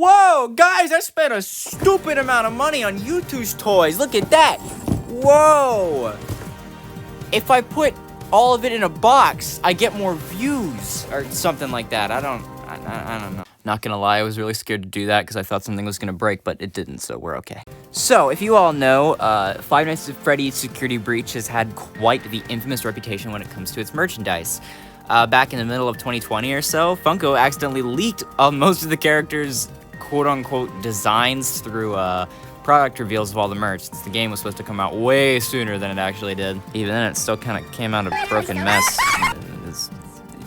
Whoa, guys, I spent a stupid amount of money on Youtooz toys. Look at that. Whoa. If I put all of it in a box, I get more views or something like that. I don't know. Not gonna lie, I was really scared to do that because I thought something was gonna break, but it didn't, so we're okay. So, if you all know, Five Nights at Freddy's Security Breach has had quite the infamous reputation when it comes to its merchandise. Back in the middle of 2020 or so, Funko accidentally leaked most of the characters' quote-unquote designs through product reveals of all the merch, since the game was supposed to come out way sooner than it actually did. Even then, it still kind of came out a broken mess.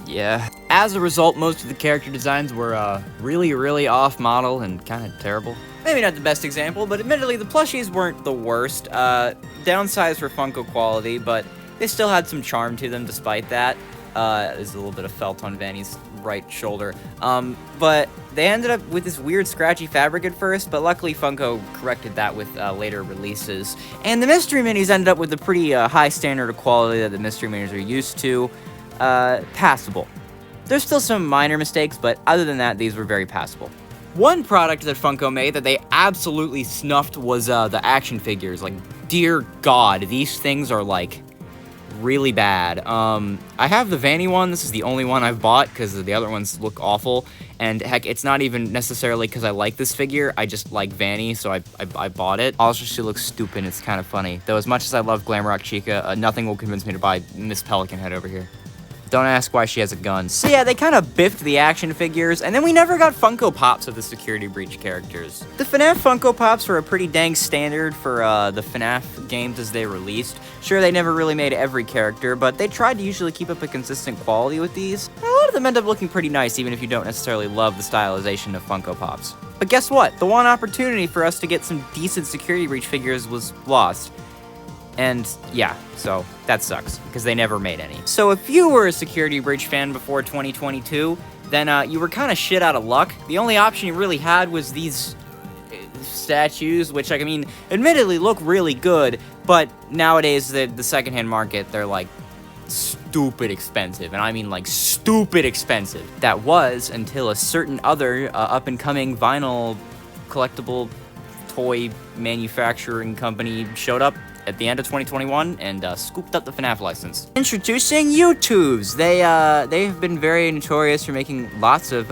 Yeah. As a result, most of the character designs were really off-model and kind of terrible. Maybe not the best example, but admittedly, the plushies weren't the worst. Downsized for Funko quality, but they still had some charm to them despite that. There's a little bit of felt on Vanny's right shoulder. But they ended up with this weird scratchy fabric at first, but luckily Funko corrected that with later releases. And the mystery minis ended up with a pretty high standard of quality that the mystery minis are used to. Passable. There's still some minor mistakes, but other than that, these were very passable. One product that Funko made that they absolutely snuffed was the action figures. Like, dear God, these things are like really bad. I have the Vanny one. This is the only one I've bought because the other ones look awful. And heck, it's not even necessarily because I like this figure. I just like Vanny, so I bought it. Also, she looks stupid. It's kind of funny. Though as much as I love Glam Rock Chica, nothing will convince me to buy Miss Pelican Head over here. Don't ask why she has a gun. So yeah, they kind of biffed the action figures, and then we never got Funko Pops of the Security Breach characters. The Fnaf Funko Pops were a pretty dang standard for the Fnaf games as they released. Sure, they never really made every character, but they tried to usually keep up a consistent quality with these. And a lot of them end up looking pretty nice, even if you don't necessarily love the stylization of Funko Pops. But guess what? The one opportunity for us to get some decent Security Breach figures was lost. And yeah, so that sucks, because they never made any. So if you were a Security Breach fan before 2022, then you were kind of shit out of luck. The only option you really had was these statues, which, like, I mean, admittedly look really good, but nowadays, the secondhand market, they're, like, stupid expensive, and I mean, like, stupid expensive. That was until a certain other up-and-coming vinyl collectible toy manufacturing company showed up at the end of 2021 and scooped up the Fnaf license. Introducing Youtooz. They have been very notorious for making lots of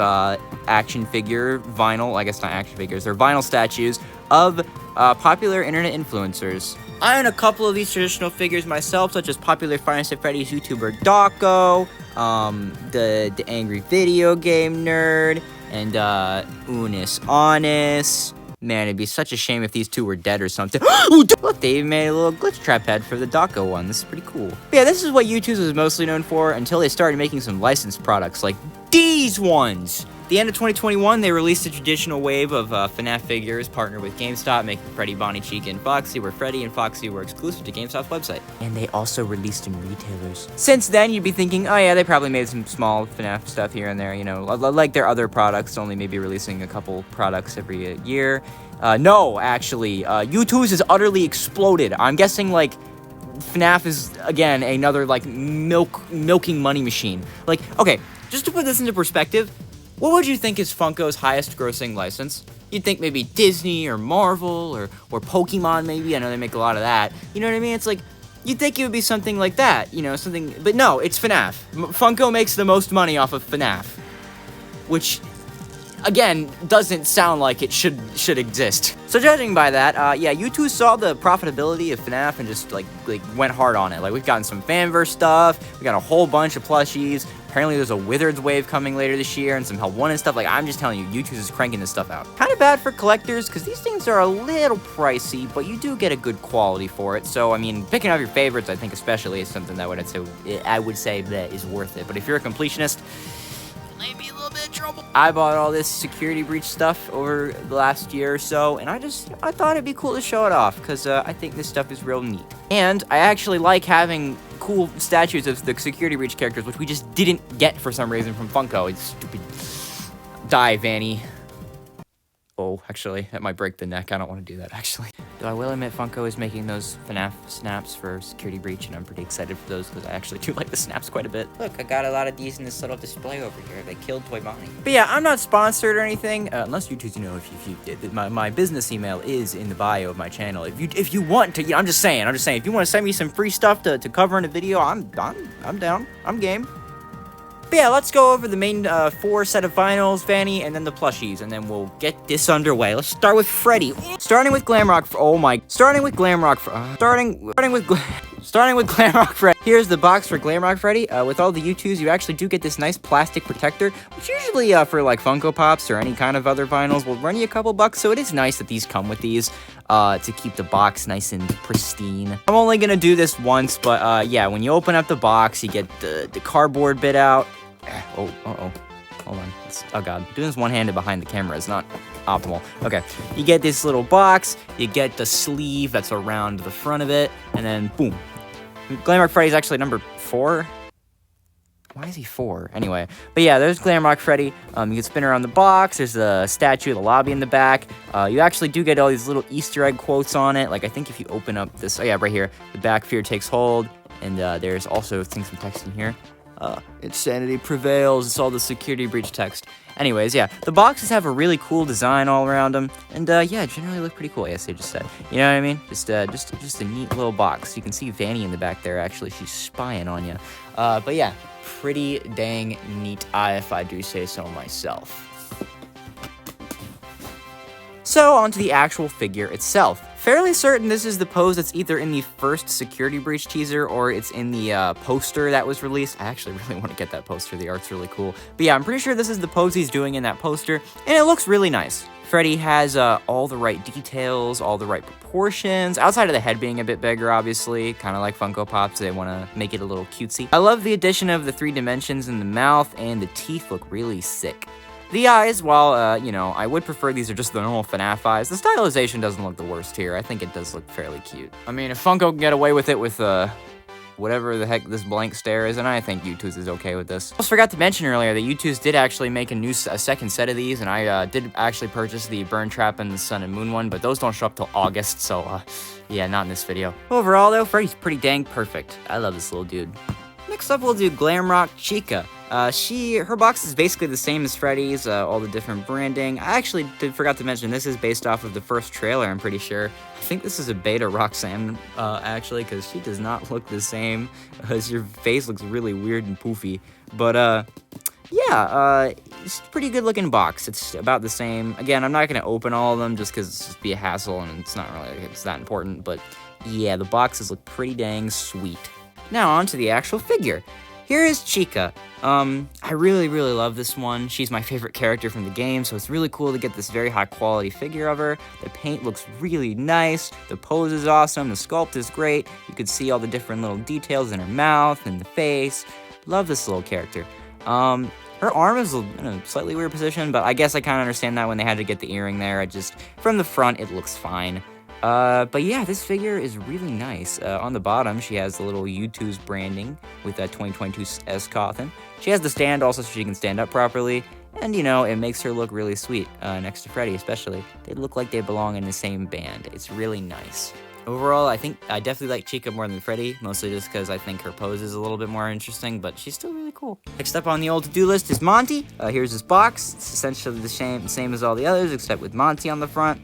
action figure vinyl, I guess not action figures, they're vinyl statues of popular internet influencers. I own a couple of these traditional figures myself, such as popular Five Nights at Freddy's YouTuber Dawko, the Angry Video Game Nerd, and Unis Honest. Man, it'd be such a shame if these two were dead or something. Look, they even made a little glitch trap head for the Dawko one. This is pretty cool. But yeah, this is what Youtooz was mostly known for until they started making some licensed products like these ones. At the end of 2021, they released a traditional wave of Fnaf figures partnered with GameStop, making Freddy, Bonnie, Chica, and Foxy, where Freddy and Foxy were exclusive to GameStop's website. And they also released in retailers. Since then, you'd be thinking, oh yeah, they probably made some small Fnaf stuff here and there, you know, like their other products, only maybe releasing a couple products every year. No, actually, Youtooz has utterly exploded. I'm guessing, like, Fnaf is, again, another, like, milking money machine. Like, okay, just to put this into perspective, what would you think is Funko's highest grossing license? You'd think maybe Disney or Marvel or Pokemon maybe. I know they make a lot of that. You know what I mean? It's like, you'd think it would be something like that, you know, something, but no, it's Fnaf. Funko makes the most money off of Fnaf, which, again, doesn't sound like it should exist. So judging by that, yeah, Youtooz saw the profitability of Fnaf and just like went hard on it. Like, we've gotten some fanverse stuff, we got a whole bunch of plushies. Apparently there's a Wizards wave coming later this year and some Hell 1 and stuff. Like, I'm just telling you, Youtooz is cranking this stuff out. Kind of bad for collectors because these things are a little pricey, but you do get a good quality for it. So, I mean, picking up your favorites, I think especially, is something that I would say that is worth it. But if you're a completionist, might be a little bit of trouble. I bought all this Security Breach stuff over the last year or so, and I thought it'd be cool to show it off, because I think this stuff is real neat. And I actually like having cool statues of the Security Breach characters, which we just didn't get for some reason from Funko. It's stupid. Die, Vanny. Oh, actually, that might break the neck. I don't want to do that, actually. Though I will admit Funko is making those Fnaf snaps for Security Breach, and I'm pretty excited for those because I actually do like the snaps quite a bit. Look, I got a lot of these in this little display over here. They killed Toy Bonnie. But yeah, I'm not sponsored or anything, unless Youtooz, you know, if you did. My business email is in the bio of my channel. If you want to, I'm just saying, if you want to send me some free stuff to cover in a video, I'm down. I'm game. But yeah, let's go over the main 4 set of vinyls, Vanny, and then the plushies, and then we'll get this underway. Let's start with Freddy. Starting with Glam Rock. Starting with Glam Rock Freddy. Here's the box for Glam Rock Freddy. With all the Youtooz, you actually do get this nice plastic protector, which usually for like Funko Pops or any kind of other vinyls will run you a couple bucks. So it is nice that these come with these to keep the box nice and pristine. I'm only gonna do this once, but yeah, when you open up the box, you get the cardboard bit out. Oh, hold on. Oh god, doing this one-handed behind the camera is not optimal. Okay, you get this little box, you get the sleeve that's around the front of it, and then boom. Glam Rock Freddy's actually number 4. Why is he 4? Anyway, but yeah, there's Glam Rock Freddy. You can spin around the box. There's the statue of the lobby in the back. You actually do get all these little Easter egg quotes on it. Like, I think if you open up this, oh yeah, right here, the back fear takes hold, and there's also some text in here. Insanity prevails. It's all the Security Breach text. Anyways, yeah, the boxes have a really cool design all around them, and yeah, generally look pretty cool. Yes, they just said. You know what I mean? Just a neat little box. You can see Vanny in the back there. Actually, she's spying on you. But yeah, pretty dang neat eye, if I do say so myself. So, onto the actual figure itself. Fairly certain this is the pose that's either in the first Security Breach teaser or it's in the poster that was released. I actually really want to get that poster. The art's really cool. But yeah, I'm pretty sure this is the pose he's doing in that poster, and it looks really nice. Freddy has all the right details, all the right proportions, outside of the head being a bit bigger, obviously, kind of like Funko Pops. They want to make it a little cutesy. I love the addition of the 3 dimensions in the mouth, and the teeth look really sick. The eyes, while, you know, I would prefer these are just the normal Fnaf eyes, the stylization doesn't look the worst here. I think it does look fairly cute. I mean, if Funko can get away with it with, whatever the heck this blank stare is, and I think Youtooz is okay with this. I almost forgot to mention earlier that Youtooz did actually make a second set of these, and I did actually purchase the Burn Trap and the Sun and Moon one, but those don't show up till August, so, yeah, not in this video. Overall, though, Freddy's pretty dang perfect. I love this little dude. Next up, we'll do Glam Rock Chica. Her box is basically the same as Freddy's, all the different branding. I actually forgot to mention this is based off of the first trailer, I'm pretty sure. I think this is a beta Roxanne, actually, because she does not look the same. Her face looks really weird and poofy. But, yeah, it's a pretty good looking box. It's about the same. Again, I'm not going to open all of them just because it's just be a hassle and it's not really, it's that important. But, yeah, the boxes look pretty dang sweet. Now, on to the actual figure. Here is Chica. I really love this one. She's my favorite character from the game, so it's really cool to get this very high quality figure of her. The paint looks really nice. The pose is awesome. The sculpt is great. You can see all the different little details in her mouth and the face. Love this little character. Her arm is in a slightly weird position, but I guess I kind of understand that when they had to get the earring there. From the front, it looks fine. But yeah, this figure is really nice. On the bottom, she has the little Youtooz branding with that 2022 S coffin. She has the stand also so she can stand up properly. And, you know, it makes her look really sweet, next to Freddy especially. They look like they belong in the same band. It's really nice. Overall, I think I definitely like Chica more than Freddy, mostly just because I think her pose is a little bit more interesting, but she's still really cool. Next up on the old to-do list is Monty. Here's his box. It's essentially the same as all the others, except with Monty on the front.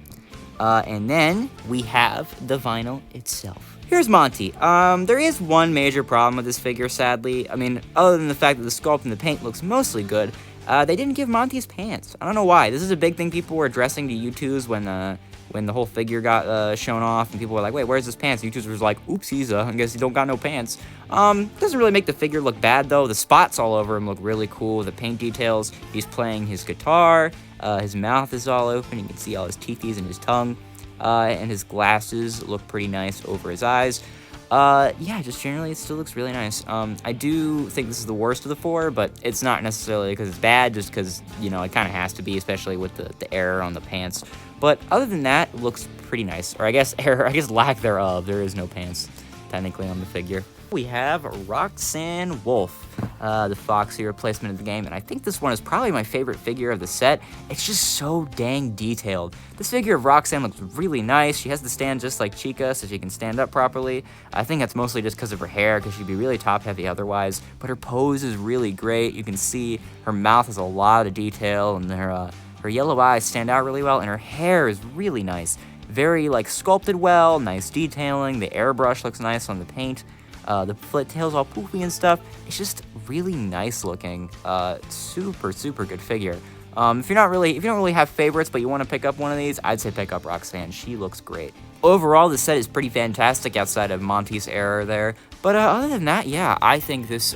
And then we have the vinyl itself. Here's Monty. There is one major problem with this figure, sadly. I mean, other than the fact that the sculpt and the paint looks mostly good, they didn't give Monty his pants. I don't know why. This is a big thing people were addressing to Youtooz when the whole figure got shown off, and people were like, wait, where's his pants? Youtooz was like, oopsies, I guess he don't got no pants. Doesn't really make the figure look bad, though. The spots all over him look really cool. The paint details. He's playing his guitar. His mouth is all open. You can see all his teethies and his tongue. And his glasses look pretty nice over his eyes. Yeah, just generally it still looks really nice. I do think this is the worst of the 4, but it's not necessarily because it's bad, just because, you know, it kind of has to be, especially with the error on the pants. But other than that, it looks pretty nice. Or I guess lack thereof. There is no pants, technically, on the figure. we have Roxanne Wolf, the Foxy replacement of the game, and I think this one is probably my favorite figure of the set. It's just so dang detailed. This figure of Roxanne looks really nice. She has the stand just like Chica, so she can stand up properly. I think that's mostly just because of her hair, because she'd be really top-heavy otherwise, but her pose is really great. You can see her mouth has a lot of detail, and her yellow eyes stand out really well, and her hair is really nice. Very, like, sculpted well, nice detailing. The airbrush looks nice on the paint. The flit tail's all poofy and stuff. It's just really nice looking. Super, super good figure. If you don't really have favorites, but you want to pick up one of these, I'd say pick up Roxanne. She looks great. Overall, the set is pretty fantastic outside of Monty's error there. But other than that, yeah, I think this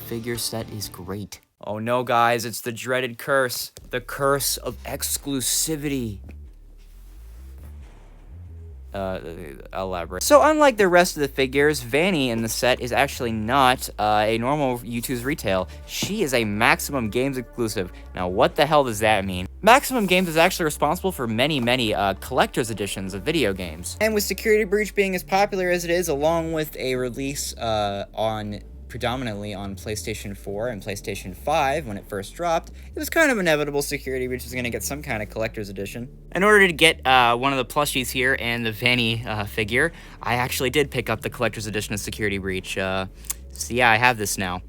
figure set is great. Oh no, guys, it's the dreaded curse. The curse of exclusivity. Elaborate. So unlike the rest of the figures, Vanny in the set is actually not a normal Youtooz retail. She is a Maximum Games exclusive. Now, what the hell does that mean? Maximum Games is actually responsible for many collector's editions of video games. And with Security Breach being as popular as it is, along with a release predominantly on PlayStation 4 and PlayStation 5 when it first dropped, it was kind of inevitable Security Breach was going to get some kind of collector's edition. In order to get one of the plushies here and the Vanny figure, I actually did pick up the collector's edition of Security Breach. So yeah, I have this now.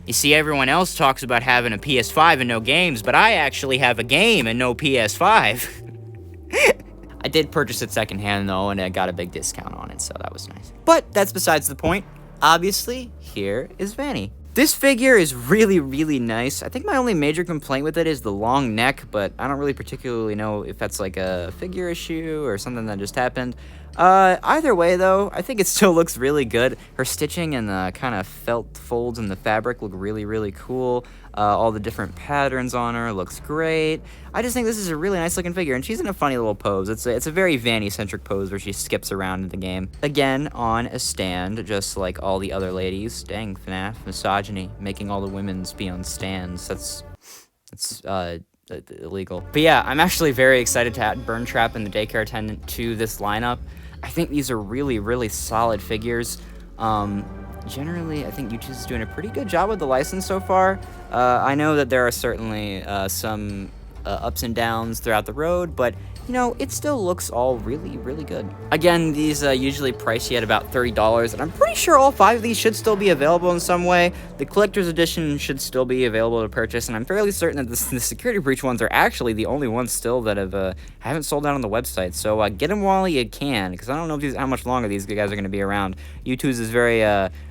You see, everyone else talks about having a PS5 and no games, but I actually have a game and no PS5. I did purchase it secondhand though, and I got a big discount on it, so that was nice. But that's besides the point. Obviously, here is Vanny. This figure is really, really nice. I think my only major complaint with it is the long neck, but I don't really particularly know if that's like a figure issue or something that just happened. Either way, though, I think it still looks really good. Her stitching and the kind of felt folds in the fabric look really, really cool. All the different patterns on her looks great. I just think this is a really nice looking figure, and she's in a funny little pose. It's a very Vanny-centric pose where she skips around in the game. Again, on a stand, just like all the other ladies. Dang, Fnaf, misogyny, making all the women's be on stands. That's illegal. But yeah, I'm actually very excited to add Burn Trap and the Daycare Attendant to this lineup. I think these are really, really solid figures. Generally, I think Youtooz is doing a pretty good job with the license so far. I know that there are certainly some ups and downs throughout the road, but you know, it still looks all really, really good. Again, these usually price you at about $30, and I'm pretty sure all 5 of these should still be available in some way. The collector's edition should still be available to purchase, and I'm fairly certain that the Security Breach ones are actually the only ones still that haven't sold out on the website. So get them while you can, because I don't know how much longer these guys are going to be around. Youtooz is very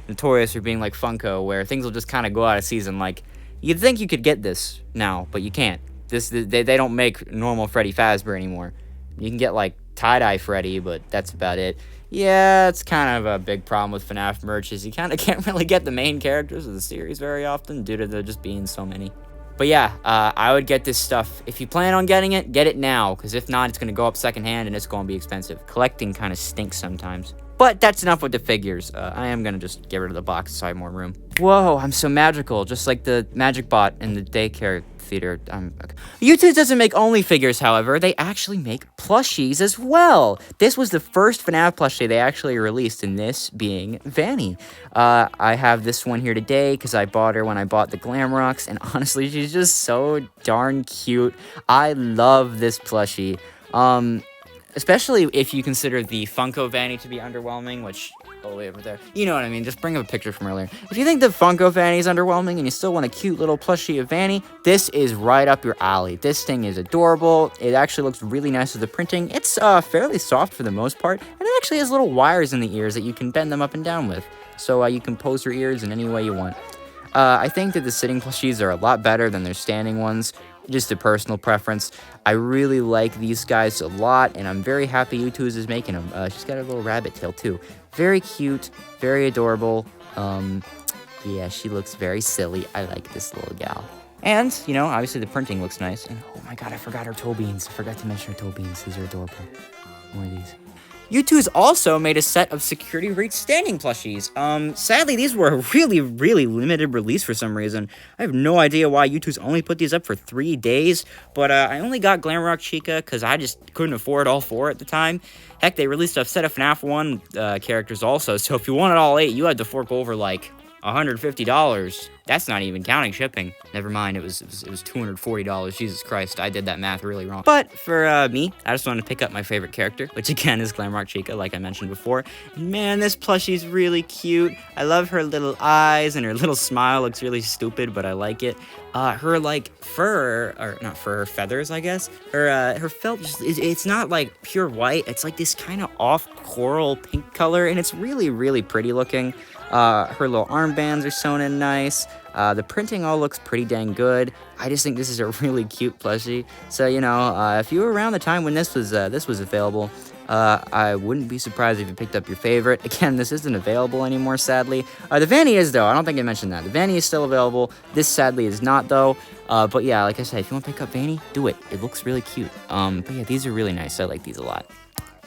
notorious for being like Funko, where things will just kind of go out of season. Like, you'd think you could get this now, but you can't. They don't make normal Freddy Fazbear anymore. You can get like tie-dye Freddy, but that's about it. Yeah, it's kind of a big problem with Fnaf merch, is you kind of can't really get the main characters of the series very often due to there just being so many. But yeah, I would get this stuff. If you plan on getting it, get it now, because if not, it's going to go up secondhand and it's going to be expensive. Collecting kind of stinks sometimes. But that's enough with the figures. I am going to just get rid of the box so I have more room. Whoa, I'm so magical, just like the Magic Bot in the daycare theater. Okay. Youtooz doesn't make only figures, however. They actually make plushies as well. This was the first FNAF plushie they actually released, and this being Vanny. I have this one here today because I bought her when I bought the Glam Rocks, and honestly, she's just so darn cute. I love this plushie. Especially if you consider the Funko Vanny to be underwhelming, which, all the way over there. You know what I mean, just bring up a picture from earlier. If you think the Funko Vanny is underwhelming and you still want a cute little plushie of Vanny, this is right up your alley. This thing is adorable. It actually looks really nice with the printing. It's fairly soft for the most part, and it actually has little wires in the ears that you can bend them up and down with. So you can pose your ears in any way you want. I think that the sitting plushies are a lot better than their standing ones. Just a personal preference. I really like these guys a lot, and I'm very happy Youtooz is making them. She's got a little rabbit tail too. Very cute, very adorable. Yeah, she looks very silly. I like this little gal. And, you know, obviously the printing looks nice. And oh my god, I forgot her toe beans. I forgot to mention her toe beans. These are adorable. More of these. Youtooz also made a set of security breach standing plushies. Sadly, these were a really, really limited release for some reason. I have no idea why Youtooz only put these up for 3 days, but I only got Glam Chica because I just couldn't afford all 4 at the time. Heck, they released a set of Fnaf 1 characters also, so if you wanted all 8, you had to fork over like $150. That's not even counting shipping. Never mind, it was $240. Jesus Christ, I did that math really wrong. But for me, I just wanted to pick up my favorite character, which again is Glam Chica, like I mentioned before. And man, this plushie's really cute. I love her little eyes, and her little smile looks really stupid, but I like it. Her like fur, or not fur, her feathers, I guess. Her felt, it's not like pure white. It's like this kind of off coral pink color, and it's really, really pretty looking. Her little armbands are sewn in nice. The printing all looks pretty dang good. I just think this is a really cute plushie. So, you know, if you were around the time when this was available, I wouldn't be surprised if you picked up your favorite. Again, this isn't available anymore, sadly. The Vanny is, though. I don't think I mentioned that. The Vanny is still available. This, sadly, is not, though. But yeah, like I said, if you want to pick up Vanny, do it. It looks really cute. But yeah, these are really nice. I like these a lot.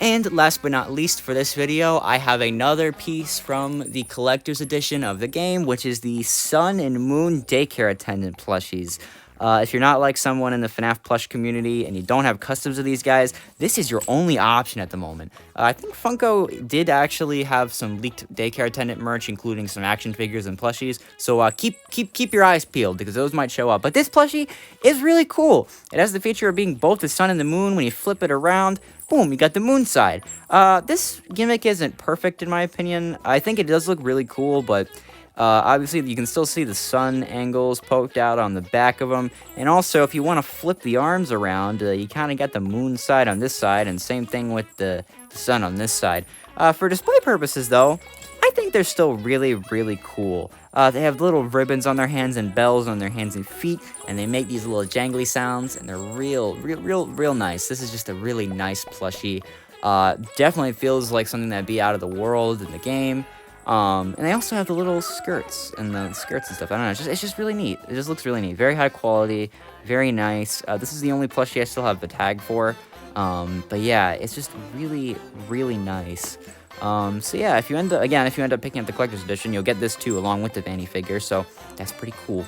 And last but not least for this video, I have another piece from the collector's edition of the game, which is the Sun and Moon Daycare Attendant plushies. If you're not like someone in the Fnaf plush community and you don't have customs of these guys, this is your only option at the moment. I think Funko did actually have some leaked daycare attendant merch, including some action figures and plushies. So keep your eyes peeled because those might show up. But this plushie is really cool. It has the feature of being both the sun and the moon. When you flip it around, boom, you got the moon side. This gimmick isn't perfect in my opinion. I think it does look really cool, but obviously, you can still see the sun angles poked out on the back of them. And also, if you want to flip the arms around, you kind of got the moon side on this side, and same thing with the sun on this side. For display purposes, though, I think they're still really, really cool. They have little ribbons on their hands and bells on their hands and feet, and they make these little jangly sounds, and they're real nice. This is just a really nice plushie. Definitely feels like something that'd be out of the world in the game. And they also have the little skirts and the skirts and stuff. I don't know. It's just really neat. It just looks really neat. Very high quality. Very nice. This is the only plushie I still have the tag for. But yeah, it's just really, really nice. So yeah, if you end up picking up the collector's edition, you'll get this too, along with the Vanny figure. So that's pretty cool.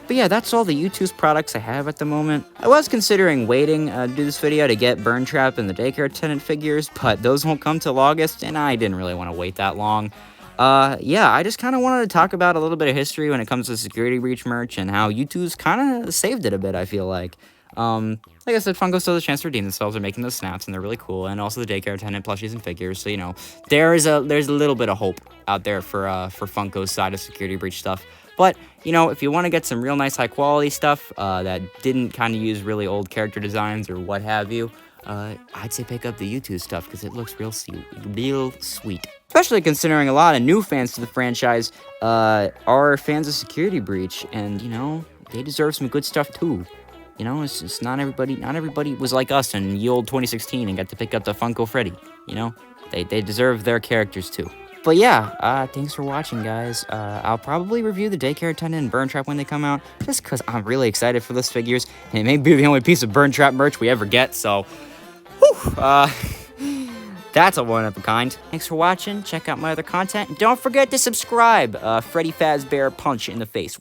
But yeah, that's all the Youtooz products I have at the moment. I was considering waiting to do this video to get Burn Trap and the daycare attendant figures, but those won't come till August, and I didn't really want to wait that long. Yeah, I just kind of wanted to talk about a little bit of history when it comes to security breach merch and how Youtooz kind of saved it a bit, I feel like. Like I said, Funko still has a chance to redeem themselves. They're making those snaps, and they're really cool. And also the daycare attendant plushies and figures. So, you know, there's a little bit of hope out there for Funko's side of security breach stuff. But, you know, if you want to get some real nice high-quality stuff that didn't kind of use really old character designs or what have you, I'd say pick up the Youtooz stuff because it looks real sweet. Especially considering a lot of new fans to the franchise are fans of security breach, and, you know, they deserve some good stuff too. You know, it's just not everybody was like us in ye old 2016 and got to pick up the Funko Freddy. You know, they deserve their characters too. But yeah, thanks for watching, guys. I'll probably review the daycare attendant and Burn Trap when they come out, just because I'm really excited for those figures, and it may be the only piece of Burn Trap merch we ever get, so, whew, that's a one of a kind. Thanks for watching. Check out my other content, and don't forget to subscribe. Freddy Fazbear punch in the face.